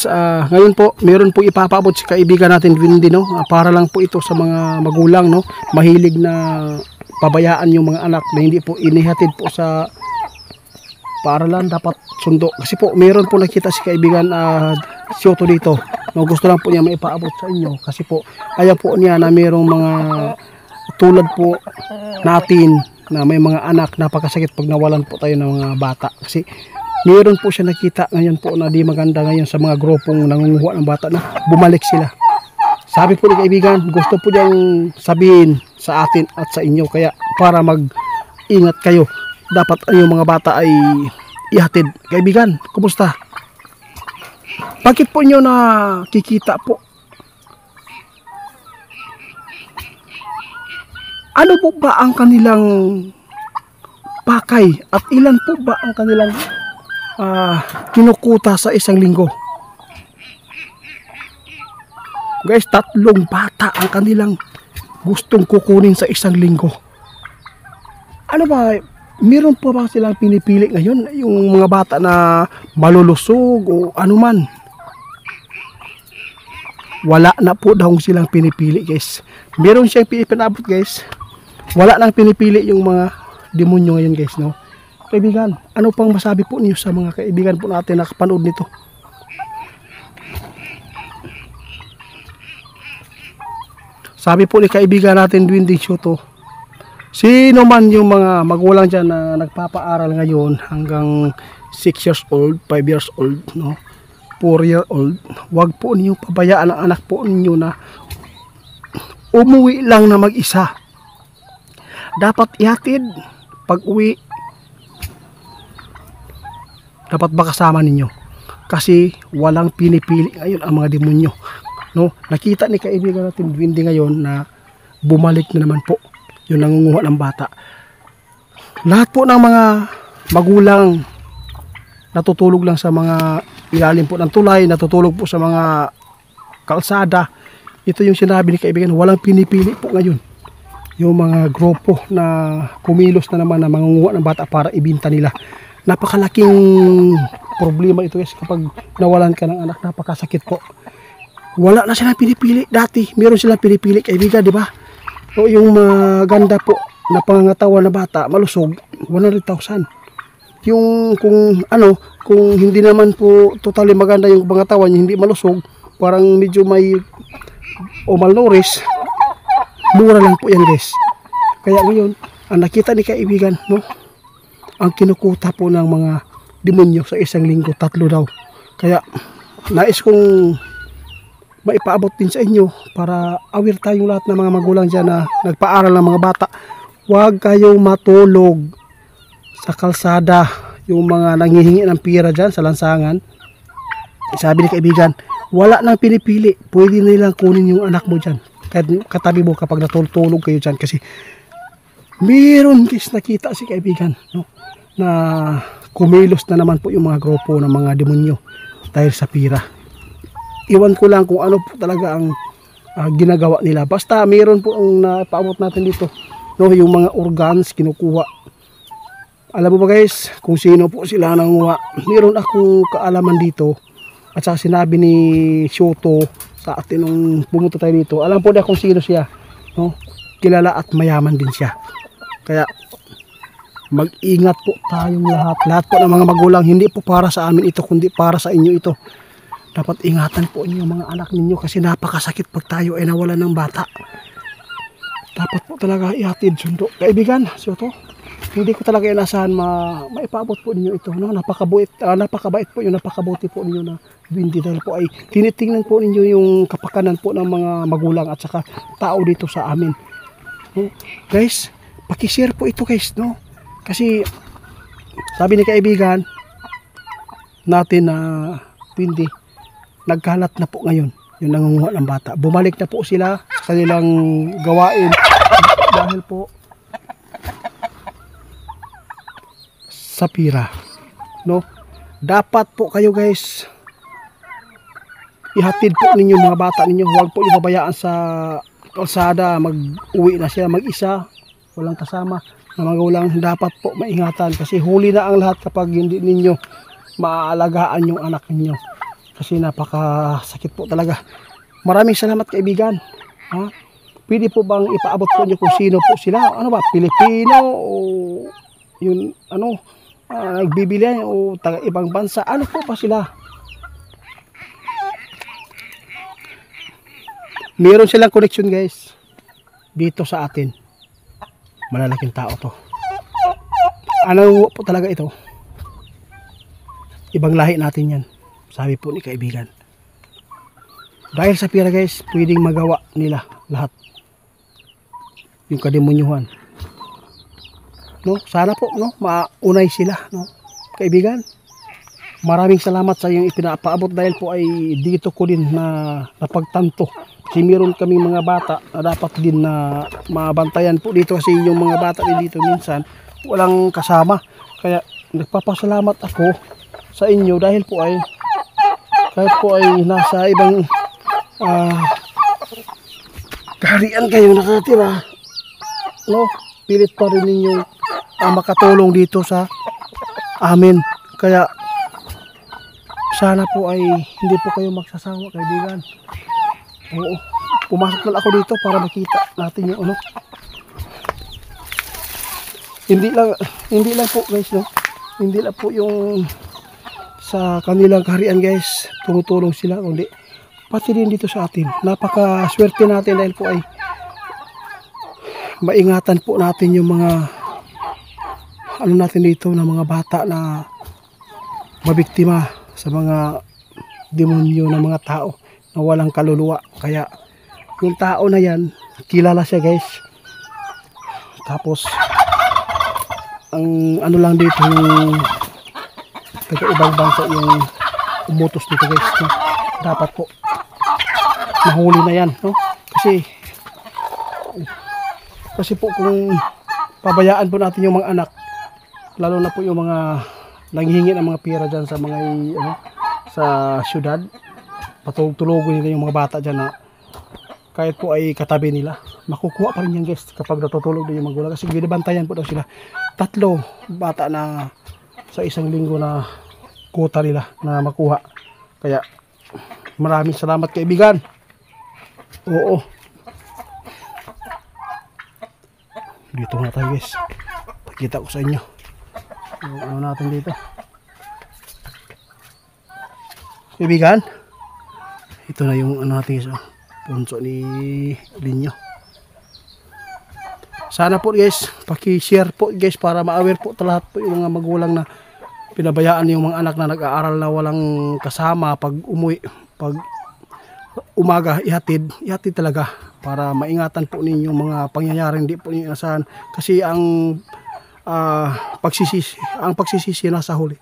guys, ngayon po meron po ipapaabot si kaibigan natin Windy, no? Para lang po ito sa mga magulang, no? Mahilig na pabayaan yung mga anak na hindi po inihatid po sa paaralan, dapat sundo. Kasi po meron po nakita si kaibigan Shoto dito, no? Gusto lang po niya maipaabot sa inyo kasi po ayaw po niya na merong mga tulad po natin na may mga anak, napakasakit pag nawalan po tayo ng mga bata. Kasi meron po siya nakita ngayon po na di maganda ngayon sa mga grupong nangunguha ng bata na bumalik sila. Sabi po ni kaibigan, gusto po niyang sabihin sa atin at sa inyo, kaya para mag-ingat kayo, dapat ang mga bata ay ihatid. Kaibigan, kumusta? Bakit po niyo nakikita po? Ano po ba ang kanilang pakay at ilan po ba ang kanilang kinukuta sa isang linggo? Guys, 3 bata ang kanilang gustong kukunin sa isang linggo. Ano ba, meron pa ba silang pinipili ngayon? Yung mga bata na malulusog o anuman? Wala na po daw silang pinipili, guys. Meron siyang pinabot, guys. Wala nang pinipili yung mga demonyo ngayon, guys, no? Kaibigan, ano pang masabi po niyo sa mga kaibigan po natin na kapanood nito? Sabi po ni kaibigan natin Windy Shoto, sino man yung mga magulang dyan na nagpapaaral ngayon hanggang 6 years old, 5 years old, no? 4 year old, wag po niyo pabayaan ang anak po ninyo na umuwi lang na mag-isa. Dapat ihatid pag uwi, dapat ba kasama ninyo? Kasi walang pinipili ngayon ang mga demonyo, no? Nakita ni kaibigan natin Windy ngayon na bumalik na naman po yung nangunguha ng bata. Lahat po ng mga magulang natutulog lang sa mga ilalim po ng tulay, natutulog po sa mga kalsada. Ito yung sinabi ni kaibigan, walang pinipili po ngayon yung mga grupo na kumilos na naman na mangunguha ng bata para ibinta nila. Napakalaking problema ito, guys, kapag nawalan ka ng anak. Napakasakit po. Wala na silang pinipili. Dati meron silang pinipili, kaibigan, di ba? O yung maganda po na pangangatawan na bata, malusog, 100,000. Yung kung hindi naman po totally maganda yung pangangatawan, hindi malusog, parang medyo may o malnourished, mura lang po yan, guys. Kaya ngayon, ang nakita ni kaibigan, no, ang kinukuta po ng mga demonyo sa isang linggo, 3 daw. Kaya nais kong maipaabot din sa inyo para aware tayong lahat ng mga magulang dyan na nagpaaral ng mga bata. Huwag kayong matulog sa kalsada, yung mga nanghihingi ng pira dyan sa lansangan. Sabi ni kaibigan, wala nang pinipili, pwede nilang kunin yung anak mo dyan, kahit katabi mo kapag natulog kayo dyan. Kasi meron, guys, nakita si kaibigan, no, na kumilos na naman po yung mga grupo ng mga demonyo dahil sa pira. Iwan ko lang kung ano po talaga ang ginagawa nila. Basta meron po ang napaabot natin dito, no, yung mga organs kinukuha. Alam mo ba, guys, kung sino po sila nanguha? Meron akong kaalaman dito at saka sinabi ni Shoto sa atin nung pumunta tayo dito. Alam po na kung sino siya, no? Kilala at mayaman din siya. Kaya mag-ingat po tayong lahat. Lahat po ng mga magulang, hindi po para sa amin ito, kundi para sa inyo ito. Dapat ingatan po niyo mga anak ninyo kasi napakasakit pag tayo ay nawalan ng bata. Dapat po talaga ihatid sundo. Kaibigan, Shoto, hindi ko talaga inasahan maipaabot po ninyo ito, no? Napakabait po yung napakabuti po ninyo na Windy, dahil po ay tinitingnan po ninyo yung kapakanan po ng mga magulang at saka tao dito sa amin, no? Guys, pakishare po ito, guys, no? Kasi sabi ni kaibigan natin na Windy, nagkalat na po ngayon yung nangunguha ng bata. Bumalik na po sila sa kanilang gawain dahil po sa pira, no? Dapat po kayo, guys, ihatid po ninyo mga bata ninyo. Huwag po ipabayaan sa kalsada, mag-uwi na sila mag-isa, walang kasama na magulang. Dapat po maingatan kasi huli na ang lahat kapag hindi ninyo maaalagaan yung anak ninyo. Kasi napakasakit po talaga. Maraming salamat kaibigan. Ha? Pwede po bang ipaabot po niyo kung sino po sila? Ano ba? Pilipino o yun ano? Nagbibilihan o taga ibang bansa? Ano po pa sila? Meron silang connection guys dito sa atin. Malalaking tao to. Ano po talaga ito? Ibang lahi natin yan. Sabi po ni kaibigan. Dahil sa pira guys, pwedeng magawa nila lahat. Yung kademonyuhan. No, sana po no, maunay sila, no. Kaibigan, maraming salamat sa iyong ipinapaabot dahil po ay dito ko din na napagtanto. Kasi meron kaming mga bata na dapat din na mabantayan po dito kasi yung mga bata din dito minsan walang kasama. Kaya nagpapasalamat ako sa inyo dahil po ay kahit po ay nasa ibang kaharian kayo nakatira, no, pilit pa rin ninyong makatulong dito sa amin. Kaya sana po ay hindi po kayo magsasawa kaibigan. Oo, pumasok lang ako dito para makita natin yung ano. Hindi lang po guys, no, hindi lang po yung sa kanilang kaharian guys tumutulong sila, kundi pati rin dito sa atin. Napakaswerte natin dahil po ay maingatan po natin yung mga ano natin dito na mga bata na mabiktima sa mga demonyo ng mga tao na walang kaluluwa. Kaya yung tao na yan kilala siya guys, tapos ang ano lang dito yung taga ibang bansa yung umutos dito guys, no? Dapat po mahuli na yan, no? Kasi po kung pabayaan po natin yung mga anak, lalo na po yung mga nanghihingi ng mga pera dyan sa mga ano, sa syudad, patulog-tulogin nila yung mga bata dyan na kahit po ay katabi nila, makukuha pa rin yan guys kapag natutulog din yung magulang. Kasi binabantayan po daw sila. 3 bata na sa isang linggo na kuta nila na makuha. Kaya maraming salamat kaibigan. Oo, dito nga tayo guys, pakita ko sa inyo yung ano natin dito kaibigan. Ito na yung ano natin sa punso ni Linyo. Sana po guys paki-share po guys para ma-aware po lahat po yung mga magulang na pinabayaan yung mga anak na nag-aaral na walang kasama. Pag umuwi, pag umaga ihatid talaga para maingatan po ninyo mga pangyayaring hindi po ninyo inasahan. Kasi ang pagsisisi nasa huli.